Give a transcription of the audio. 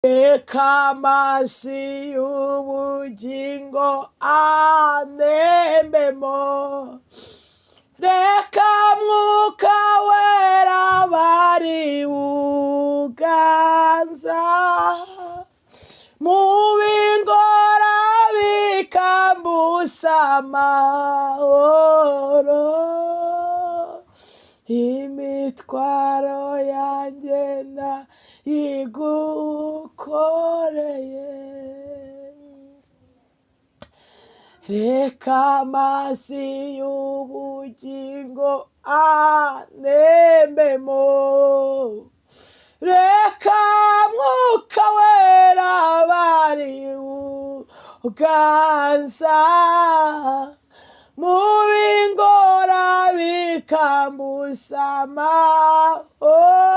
reka amazi y'ubugingo anembemo, reka mwuka wera bari uganza, mu bingora bikambusa amahoro, imitwaro yanjye ndayigukoreye, reka amazi y'ubugingo anembemo, reka mwuka wera bari uganza, mu bingora bikambusa amahoro.